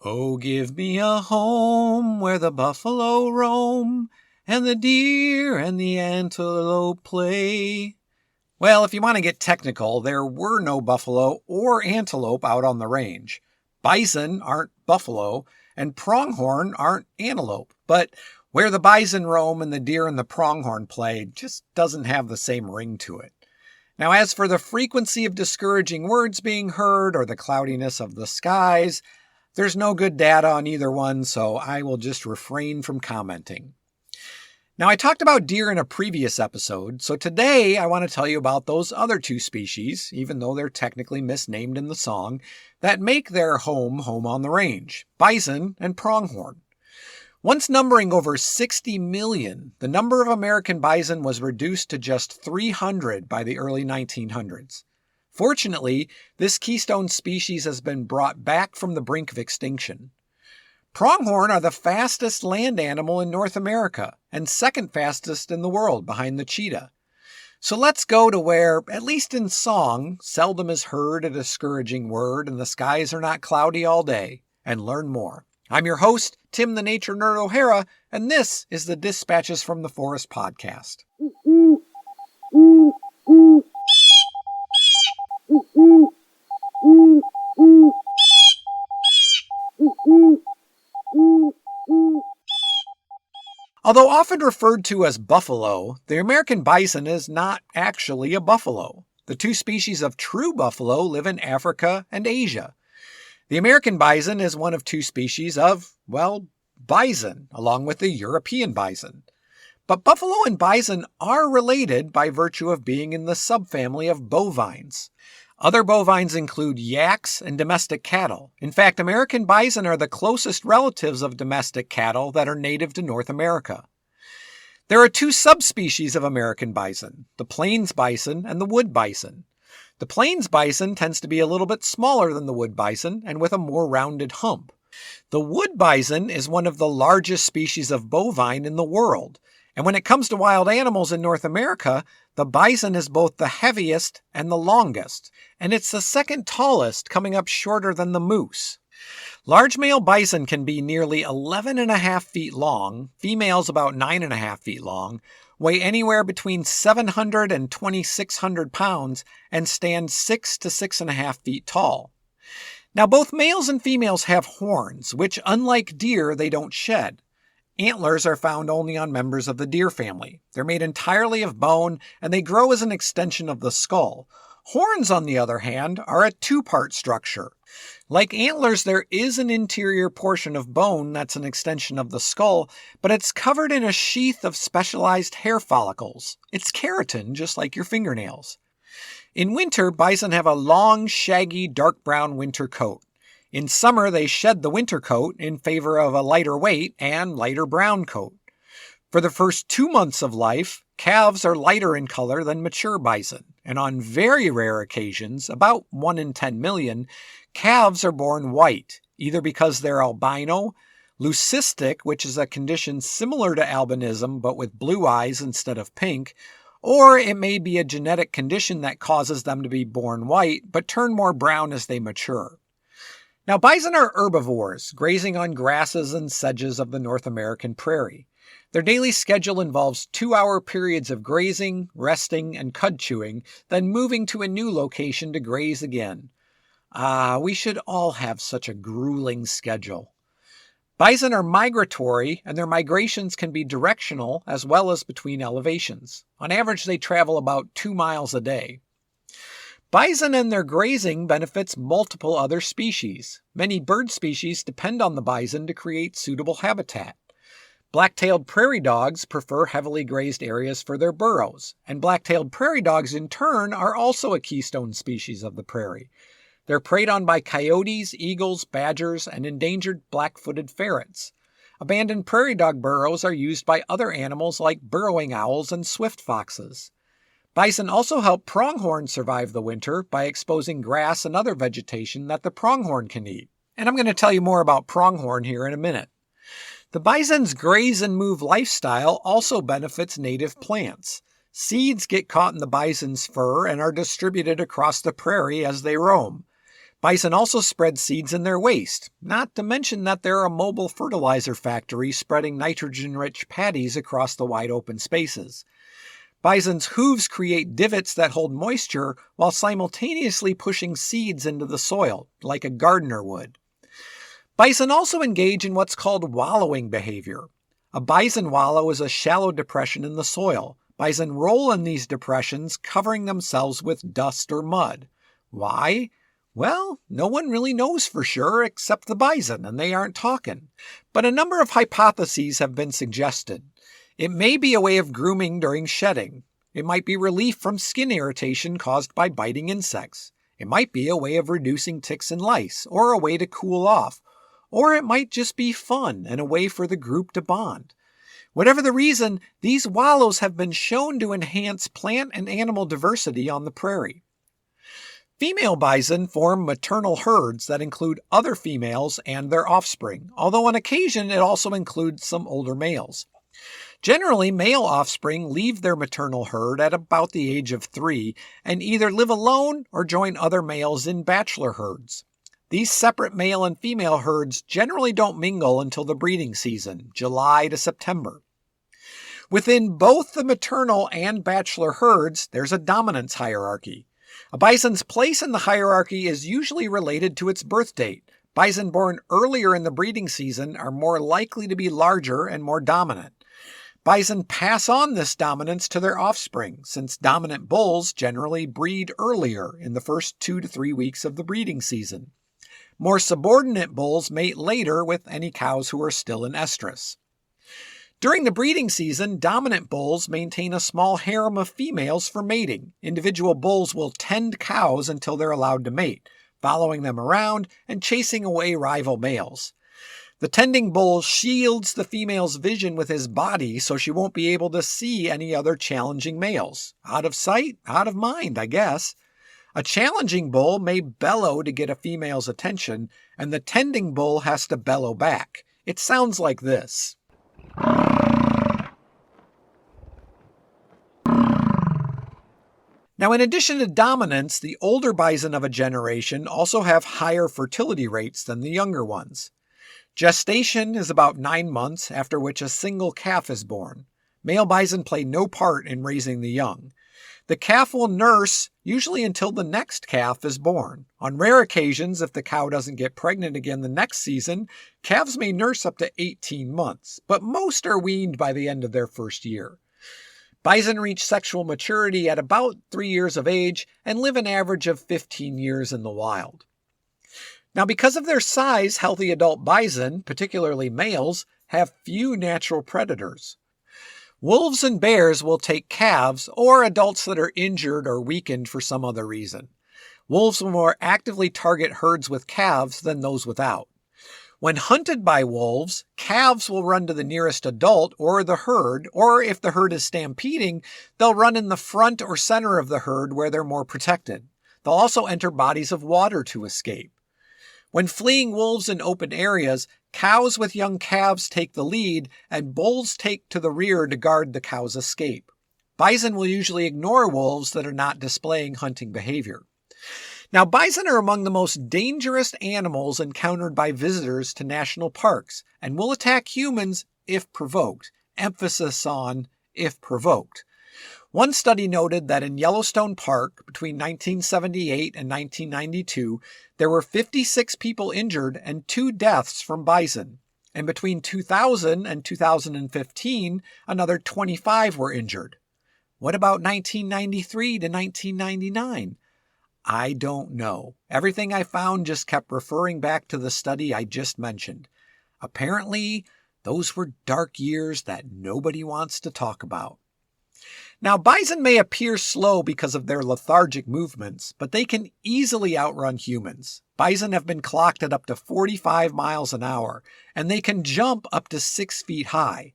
Oh, give me a home where the buffalo roam, and the deer and the antelope play. Well, if you want to get technical, there were no buffalo or antelope out on the range. Bison aren't buffalo, and pronghorn aren't antelope. But where the bison roam and the deer and the pronghorn play just doesn't have the same ring to it. Now, as for the frequency of discouraging words being heard or the cloudiness of the skies, there's no good data on either one, so I will just refrain from commenting. Now, I talked about deer in a previous episode, so today I want to tell you about those other two species, even though they're technically misnamed in the song, that make their home on the range, bison and pronghorn. Once numbering over 60 million, the number of American bison was reduced to just 300 by the early 1900s. Fortunately, this keystone species has been brought back from the brink of extinction. Pronghorn are the fastest land animal in North America and second fastest in the world behind the cheetah. So let's go to where, at least in song, seldom is heard a discouraging word and the skies are not cloudy all day, and learn more. I'm your host, Tim the Nature Nerd O'Hara, and this is the Dispatches from the Forest podcast. Although often referred to as buffalo, the American bison is not actually a buffalo. The two species of true buffalo live in Africa and Asia. The American bison is one of two species of, bison, along with the European bison. But buffalo and bison are related by virtue of being in the subfamily of bovines. Other bovines include yaks and domestic cattle. In fact, American bison are the closest relatives of domestic cattle that are native to North America. There are two subspecies of American bison, the plains bison and the wood bison. The plains bison tends to be a little bit smaller than the wood bison and with a more rounded hump. The wood bison is one of the largest species of bovine in the world. And when it comes to wild animals in North America, the bison is both the heaviest and the longest, and it's the second tallest, coming up shorter than the moose. Large male bison can be nearly 11.5 feet long, females about 9.5 feet long, weigh anywhere between 700 and 2,600 pounds, and stand 6 to 6.5 feet tall. Now, both males and females have horns, which, unlike deer, they don't shed. Antlers are found only on members of the deer family. They're made entirely of bone, and they grow as an extension of the skull. Horns, on the other hand, are a two-part structure. Like antlers, there is an interior portion of bone that's an extension of the skull, but it's covered in a sheath of specialized hair follicles. It's keratin, just like your fingernails. In winter, bison have a long, shaggy, dark brown winter coat. In summer, they shed the winter coat in favor of a lighter weight and lighter brown coat. For the first 2 months of life, calves are lighter in color than mature bison, and on very rare occasions, about 1 in 10 million, calves are born white, either because they're albino, leucistic, which is a condition similar to albinism but with blue eyes instead of pink, or it may be a genetic condition that causes them to be born white but turn more brown as they mature. Now, bison are herbivores, grazing on grasses and sedges of the North American prairie. Their daily schedule involves 2-hour periods of grazing, resting, and cud chewing, then moving to a new location to graze again. We should all have such a grueling schedule. Bison are migratory, and their migrations can be directional as well as between elevations. On average, they travel about 2 miles a day. Bison and their grazing benefits multiple other species. Many bird species depend on the bison to create suitable habitat. Black-tailed prairie dogs prefer heavily grazed areas for their burrows, and black-tailed prairie dogs in turn are also a keystone species of the prairie. They're preyed on by coyotes, eagles, badgers, and endangered black-footed ferrets. Abandoned prairie dog burrows are used by other animals like burrowing owls and swift foxes. Bison also help pronghorn survive the winter by exposing grass and other vegetation that the pronghorn can eat. And I'm going to tell you more about pronghorn here in a minute. The bison's graze and move lifestyle also benefits native plants. Seeds get caught in the bison's fur and are distributed across the prairie as they roam. Bison also spread seeds in their waste, not to mention that they're a mobile fertilizer factory spreading nitrogen-rich paddies across the wide open spaces. Bison's hooves create divots that hold moisture while simultaneously pushing seeds into the soil, like a gardener would. Bison also engage in what's called wallowing behavior. A bison wallow is a shallow depression in the soil. Bison roll in these depressions, covering themselves with dust or mud. Why? Well, no one really knows for sure except the bison, and they aren't talking. But a number of hypotheses have been suggested. It may be a way of grooming during shedding. It might be relief from skin irritation caused by biting insects. It might be a way of reducing ticks and lice, or a way to cool off. Or it might just be fun and a way for the group to bond. Whatever the reason, these wallows have been shown to enhance plant and animal diversity on the prairie. Female bison form maternal herds that include other females and their offspring, although on occasion it also includes some older males. Generally, male offspring leave their maternal herd at about the age of 3 and either live alone or join other males in bachelor herds. These separate male and female herds generally don't mingle until the breeding season, July to September. Within both the maternal and bachelor herds, there's a dominance hierarchy. A bison's place in the hierarchy is usually related to its birth date. Bison born earlier in the breeding season are more likely to be larger and more dominant. Bison pass on this dominance to their offspring, since dominant bulls generally breed earlier in the first 2 to 3 weeks of the breeding season. More subordinate bulls mate later with any cows who are still in estrus. During the breeding season, dominant bulls maintain a small harem of females for mating. Individual bulls will tend cows until they're allowed to mate, following them around and chasing away rival males. The tending bull shields the female's vision with his body so she won't be able to see any other challenging males. Out of sight, out of mind, I guess. A challenging bull may bellow to get a female's attention, and the tending bull has to bellow back. It sounds like this. Now, in addition to dominance, the older bison of a generation also have higher fertility rates than the younger ones. Gestation is about 9 months, after which a single calf is born. Male bison play no part in raising the young. The calf will nurse usually until the next calf is born. On rare occasions, if the cow doesn't get pregnant again the next season, calves may nurse up to 18 months, but most are weaned by the end of their first year. Bison reach sexual maturity at about 3 years of age and live an average of 15 years in the wild. Now, because of their size, healthy adult bison, particularly males, have few natural predators. Wolves and bears will take calves or adults that are injured or weakened for some other reason. Wolves will more actively target herds with calves than those without. When hunted by wolves, calves will run to the nearest adult or the herd, or if the herd is stampeding, they'll run in the front or center of the herd where they're more protected. They'll also enter bodies of water to escape. When fleeing wolves in open areas, cows with young calves take the lead, and bulls take to the rear to guard the cow's escape. Bison will usually ignore wolves that are not displaying hunting behavior. Now, bison are among the most dangerous animals encountered by visitors to national parks, and will attack humans if provoked. Emphasis on if provoked. One study noted that in Yellowstone Park between 1978 and 1992, there were 56 people injured and 2 deaths from bison. And between 2000 and 2015, another 25 were injured. What about 1993 to 1999? I don't know. Everything I found just kept referring back to the study I just mentioned. Apparently, those were dark years that nobody wants to talk about. Now, bison may appear slow because of their lethargic movements, but they can easily outrun humans. Bison have been clocked at up to 45 miles an hour, and they can jump up to 6 feet high.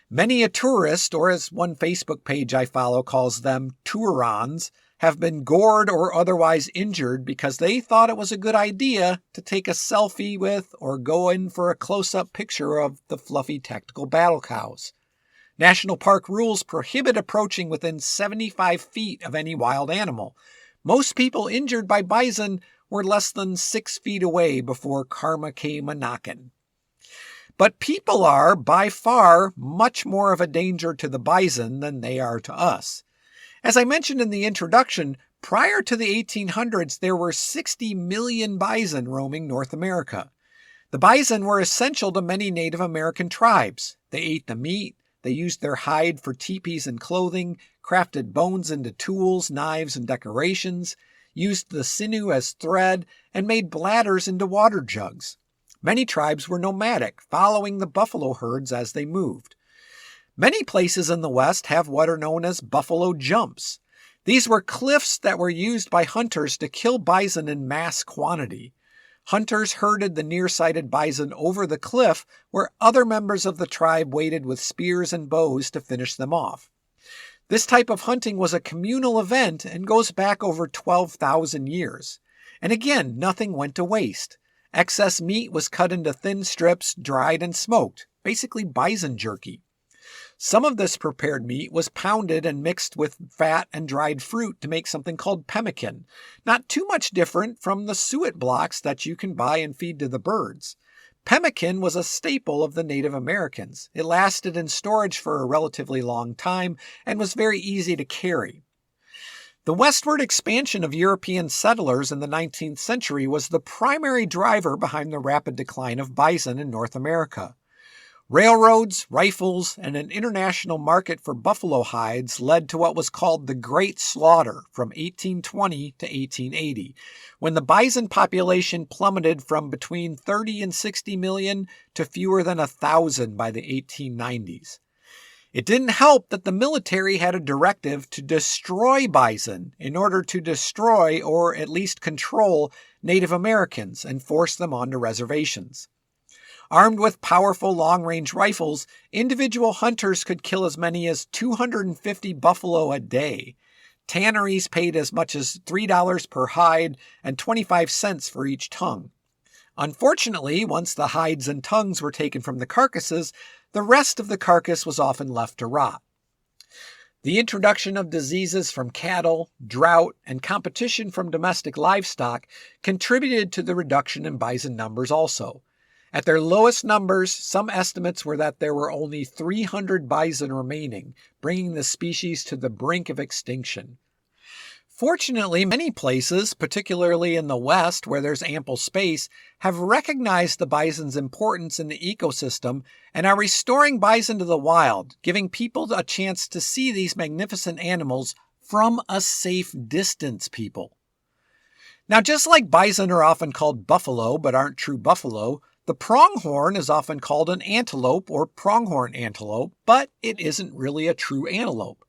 Many a tourist, or as one Facebook page I follow calls them, tourons, have been gored or otherwise injured because they thought it was a good idea to take a selfie with or go in for a close-up picture of the fluffy tactical battle cows. National park rules prohibit approaching within 75 feet of any wild animal. Most people injured by bison were less than 6 feet away before karma came a-knockin'. But people are, by far, much more of a danger to the bison than they are to us. As I mentioned in the introduction, prior to the 1800s, there were 60 million bison roaming North America. The bison were essential to many Native American tribes. They ate the meat, they used their hide for teepees and clothing, crafted bones into tools, knives, and decorations, used the sinew as thread, and made bladders into water jugs. Many tribes were nomadic, following the buffalo herds as they moved. Many places in the West have what are known as buffalo jumps. These were cliffs that were used by hunters to kill bison in mass quantity. Hunters herded the nearsighted bison over the cliff, where other members of the tribe waited with spears and bows to finish them off. This type of hunting was a communal event and goes back over 12,000 years. And again, nothing went to waste. Excess meat was cut into thin strips, dried and smoked, basically bison jerky. Some of this prepared meat was pounded and mixed with fat and dried fruit to make something called pemmican, not too much different from the suet blocks that you can buy and feed to the birds. Pemmican was a staple of the Native Americans. It lasted in storage for a relatively long time and was very easy to carry. The westward expansion of European settlers in the 19th century was the primary driver behind the rapid decline of bison in North America. Railroads, rifles, and an international market for buffalo hides led to what was called the Great Slaughter from 1820 to 1880, when the bison population plummeted from between 30 and 60 million to fewer than 1,000 by the 1890s. It didn't help that the military had a directive to destroy bison in order to destroy or at least control Native Americans and force them onto reservations. Armed with powerful long-range rifles, individual hunters could kill as many as 250 buffalo a day. Tanneries paid as much as $3 per hide and 25 cents for each tongue. Unfortunately, once the hides and tongues were taken from the carcasses, the rest of the carcass was often left to rot. The introduction of diseases from cattle, drought, and competition from domestic livestock contributed to the reduction in bison numbers also. At their lowest numbers, some estimates were that there were only 300 bison remaining, bringing the species to the brink of extinction. Fortunately, many places, particularly in the West where there's ample space, have recognized the bison's importance in the ecosystem and are restoring bison to the wild, giving people a chance to see these magnificent animals from a safe distance, people. Now, just like bison are often called buffalo but aren't true buffalo, the pronghorn is often called an antelope or pronghorn antelope, but it isn't really a true antelope.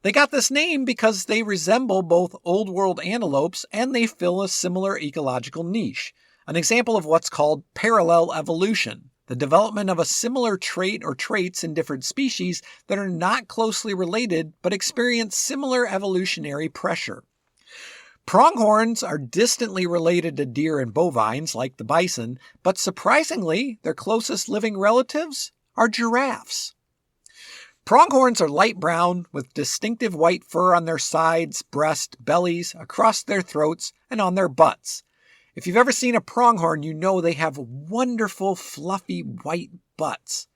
They got this name because they resemble both Old World antelopes and they fill a similar ecological niche, an example of what's called parallel evolution, the development of a similar trait or traits in different species that are not closely related but experience similar evolutionary pressure. Pronghorns are distantly related to deer and bovines like the bison, but surprisingly, their closest living relatives are giraffes. Pronghorns are light brown with distinctive white fur on their sides, breast, bellies, across their throats, and on their butts. If you've ever seen a pronghorn, you know they have wonderful, fluffy, white butts.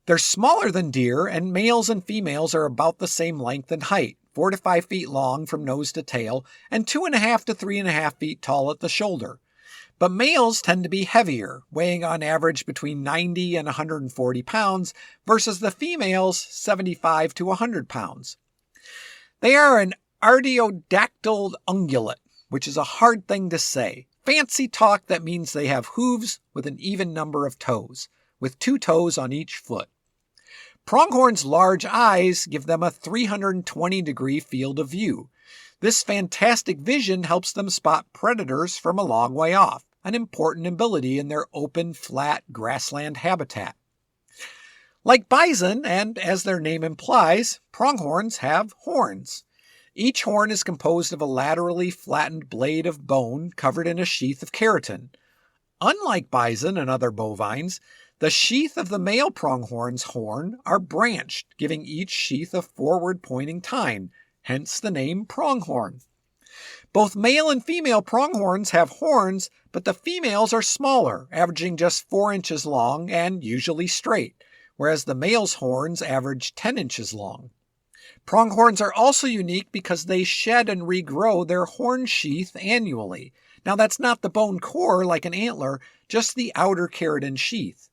They're smaller than deer, and males and females are about the same length and height, 4 to 5 feet long from nose to tail, and 2.5 to 3.5 feet tall at the shoulder. But males tend to be heavier, weighing on average between 90 and 140 pounds, versus the females 75 to 100 pounds. They are an artiodactyl ungulate, which is a hard thing to say. Fancy talk that means they have hooves with an even number of toes, with 2 toes on each foot. Pronghorns' large eyes give them a 320-degree field of view. This fantastic vision helps them spot predators from a long way off, an important ability in their open, flat grassland habitat. Like bison, and as their name implies, pronghorns have horns. Each horn is composed of a laterally flattened blade of bone covered in a sheath of keratin. Unlike bison and other bovines, the sheath of the male pronghorn's horn are branched, giving each sheath a forward-pointing tine, hence the name pronghorn. Both male and female pronghorns have horns, but the females are smaller, averaging just 4 inches long and usually straight, whereas the male's horns average 10 inches long. Pronghorns are also unique because they shed and regrow their horn sheath annually. Now that's not the bone core like an antler, just the outer keratin sheath.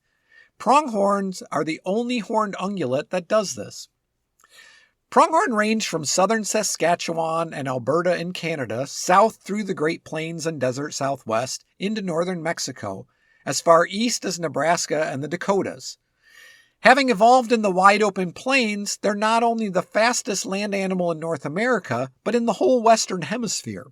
Pronghorns are the only horned ungulate that does this. Pronghorn range from southern Saskatchewan and Alberta in Canada south through the Great Plains and desert southwest into northern Mexico, as far east as Nebraska and the Dakotas. Having evolved in the wide open plains, they're not only the fastest land animal in North America, but in the whole Western Hemisphere.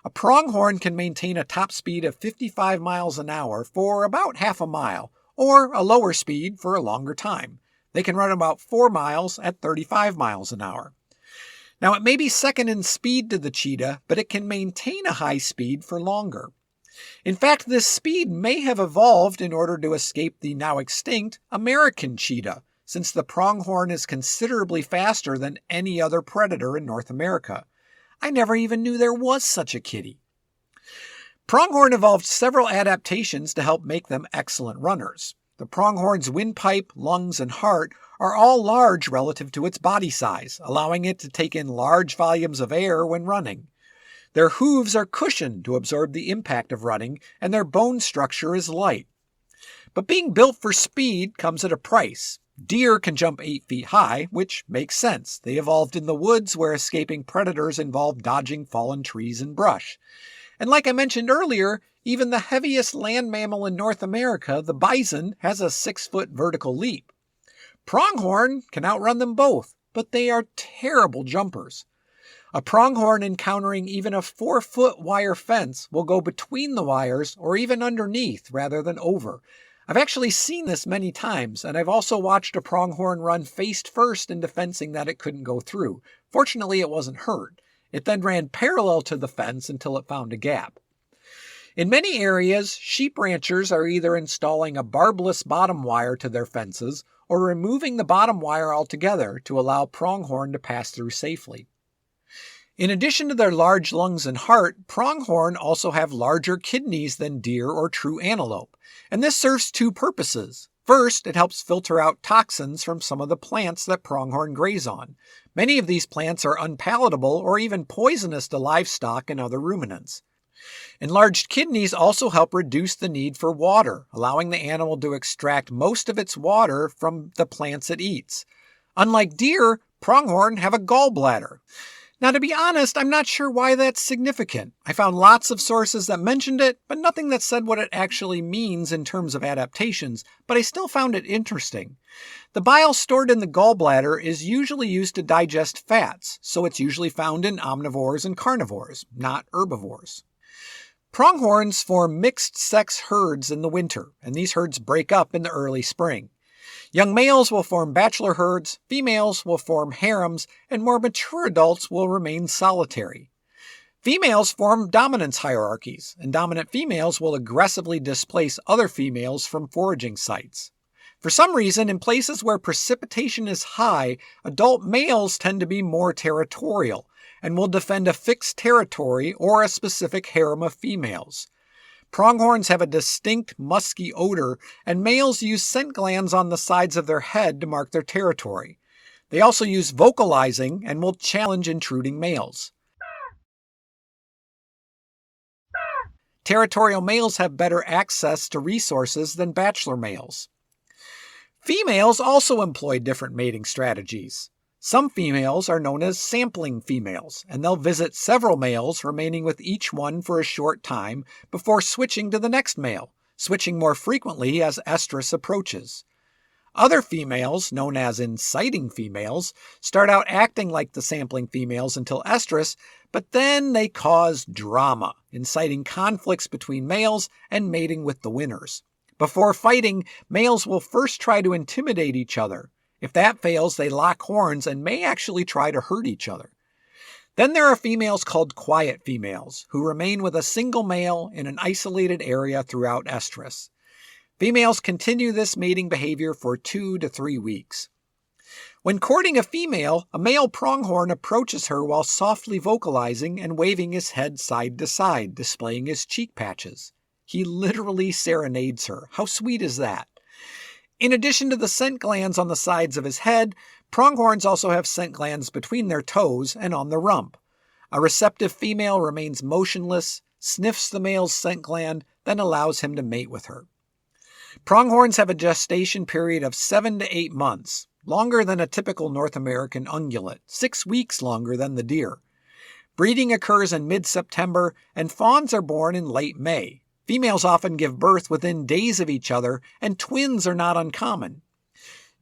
A pronghorn can maintain a top speed of 55 miles an hour for about half a mile, or a lower speed for a longer time. They can run about 4 miles at 35 miles an hour. Now, it may be second in speed to the cheetah, but it can maintain a high speed for longer. In fact, this speed may have evolved in order to escape the now extinct American cheetah, since the pronghorn is considerably faster than any other predator in North America. I never even knew there was such a kitty. Pronghorn evolved several adaptations to help make them excellent runners. The pronghorn's windpipe, lungs, and heart are all large relative to its body size, allowing it to take in large volumes of air when running. Their hooves are cushioned to absorb the impact of running, and their bone structure is light. But being built for speed comes at a price. Deer can jump 8 feet high, which makes sense. They evolved in the woods where escaping predators involved dodging fallen trees and brush. And like I mentioned earlier, even the heaviest land mammal in North America, the bison, has a 6-foot vertical leap. Pronghorn can outrun them both, but they are terrible jumpers. A pronghorn encountering even a 4-foot wire fence will go between the wires or even underneath rather than over. I've actually seen this many times, and I've also watched a pronghorn run face first into fencing that it couldn't go through. Fortunately, it wasn't hurt. It then ran parallel to the fence until it found a gap. In many areas, sheep ranchers are either installing a barbless bottom wire to their fences or removing the bottom wire altogether to allow pronghorn to pass through safely. In addition to their large lungs and heart, pronghorn also have larger kidneys than deer or true antelope, and this serves 2 purposes. First, it helps filter out toxins from some of the plants that pronghorn graze on. Many of these plants are unpalatable or even poisonous to livestock and other ruminants. Enlarged kidneys also help reduce the need for water, allowing the animal to extract most of its water from the plants it eats. Unlike deer, pronghorn have a gallbladder. Now, to be honest, I'm not sure why that's significant. I found lots of sources that mentioned it, but nothing that said what it actually means in terms of adaptations, but I still found it interesting. The bile stored in the gallbladder is usually used to digest fats, so it's usually found in omnivores and carnivores, not herbivores. Pronghorns form mixed-sex herds in the winter, and these herds break up in the early spring. Young males will form bachelor herds, females will form harems, and more mature adults will remain solitary. Females form dominance hierarchies, and dominant females will aggressively displace other females from foraging sites. For some reason, in places where precipitation is high, adult males tend to be more territorial, and will defend a fixed territory or a specific harem of females. Pronghorns have a distinct musky odor, and males use scent glands on the sides of their head to mark their territory. They also use vocalizing and will challenge intruding males. Territorial males have better access to resources than bachelor males. Females also employ different mating strategies. Some females are known as sampling females, and they'll visit several males, remaining with each one for a short time before switching to the next male, switching more frequently as estrus approaches. Other females, known as inciting females, start out acting like the sampling females until estrus, but then they cause drama, inciting conflicts between males and mating with the winners. Before fighting, males will first try to intimidate each other. If that fails, they lock horns and may actually try to hurt each other. Then there are females called quiet females, who remain with a single male in an isolated area throughout estrus. Females continue this mating behavior for 2 to 3 weeks. When courting a female, a male pronghorn approaches her while softly vocalizing and waving his head side to side, displaying his cheek patches. He literally serenades her. How sweet is that? In addition to the scent glands on the sides of his head, pronghorns also have scent glands between their toes and on the rump. A receptive female remains motionless, sniffs the male's scent gland, then allows him to mate with her. Pronghorns have a gestation period of 7 to 8 months, longer than a typical North American ungulate, 6 weeks longer than the deer. Breeding occurs in mid-September, and fawns are born in late May. Females often give birth within days of each other, and twins are not uncommon.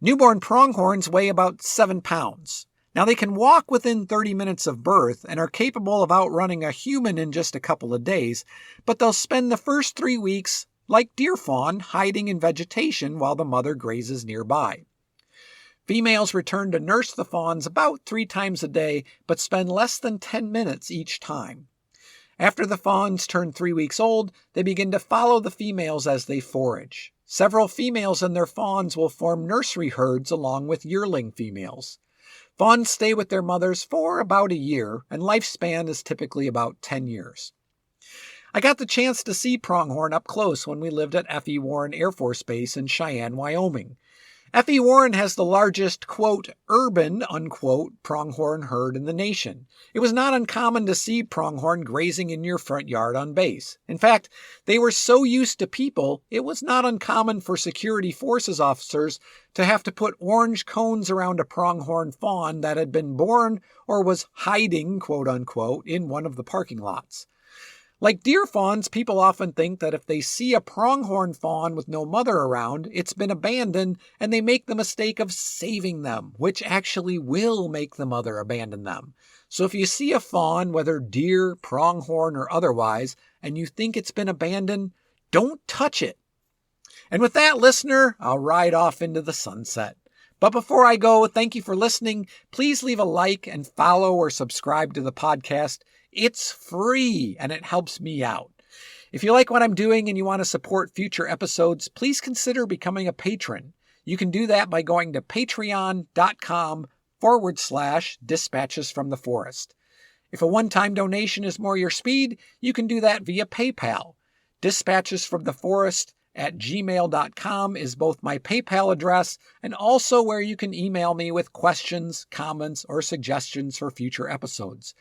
Newborn pronghorns weigh about 7 pounds. Now they can walk within 30 minutes of birth and are capable of outrunning a human in just a couple of days, but they'll spend the first 3 weeks, like deer fawn, hiding in vegetation while the mother grazes nearby. Females return to nurse the fawns about 3 times a day, but spend less than 10 minutes each time. After the fawns turn 3 weeks old, they begin to follow the females as they forage. Several females and their fawns will form nursery herds along with yearling females. Fawns stay with their mothers for about a year, and lifespan is typically about 10 years. I got the chance to see pronghorn up close when we lived at F.E. Warren Air Force Base in Cheyenne, Wyoming. F.E. Warren has the largest, quote, urban, unquote, pronghorn herd in the nation. It was not uncommon to see pronghorn grazing in your front yard on base. In fact, they were so used to people, it was not uncommon for security forces officers to have to put orange cones around a pronghorn fawn that had been born or was hiding, quote unquote, in one of the parking lots. Like deer fawns, people often think that if they see a pronghorn fawn with no mother around, it's been abandoned, and they make the mistake of saving them, which actually will make the mother abandon them. So if you see a fawn, whether deer, pronghorn, or otherwise, and you think it's been abandoned, don't touch it. And with that, listener, I'll ride off into the sunset. But before I go, thank you for listening. Please leave a like and follow or subscribe to the podcast. It's free and it helps me out. If you like what I'm doing and you want to support future episodes, please consider becoming a patron. You can do that by going to patreon.com/dispatches from the forest. If a one-time donation is more your speed, you can do that via PayPal. dispatchesfromtheforest@gmail.com is both my PayPal address and also where you can email me with questions, comments, or suggestions for future episodes.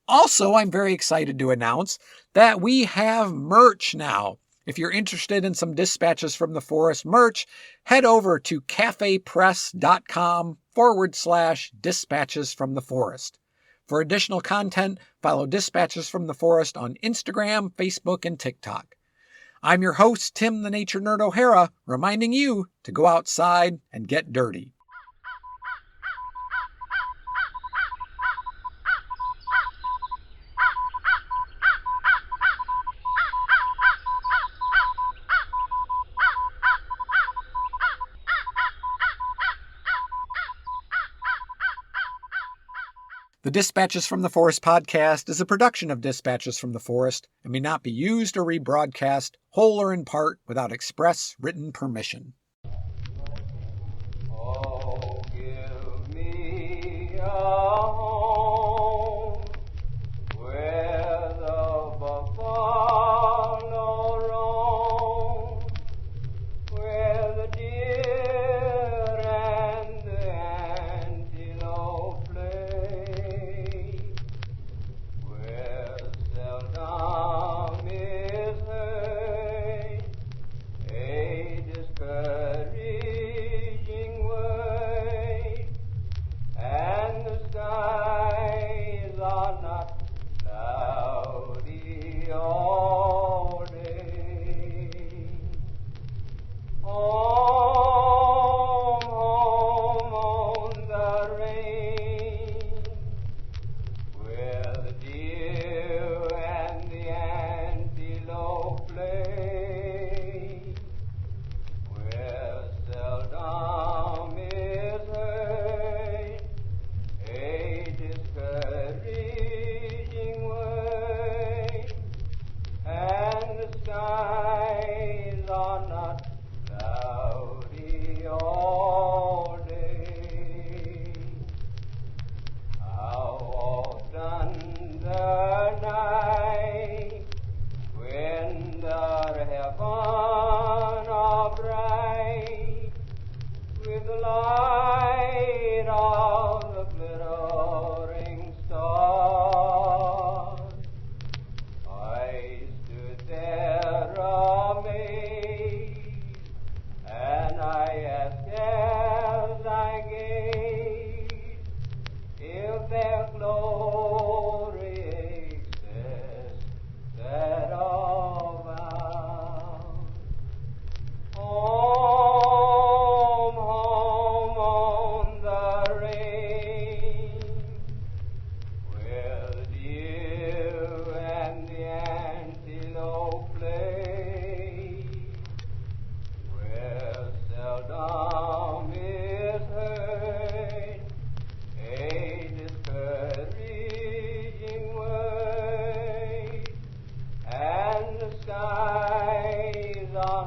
Also, I'm very excited to announce that we have merch now. If you're interested in some Dispatches from the Forest merch, head over to cafepress.com/dispatches from the forest. For additional content, follow Dispatches from the Forest on Instagram, Facebook, and TikTok. I'm your host, Tim the Nature Nerd O'Hara, reminding you to go outside and get dirty. The Dispatches from the Forest podcast is a production of Dispatches from the Forest and may not be used or rebroadcast, whole or in part, without express written permission. Oh, give me a home where the buffalo roam, where the deer and the antelope play, where seldom is heard a discouraging word, and the skies are not cloudy all day. Home, home on the range, where the deer and the antelope play, where seldom is heard a discouraging word, and the skies are not cloudy all day.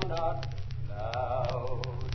not loud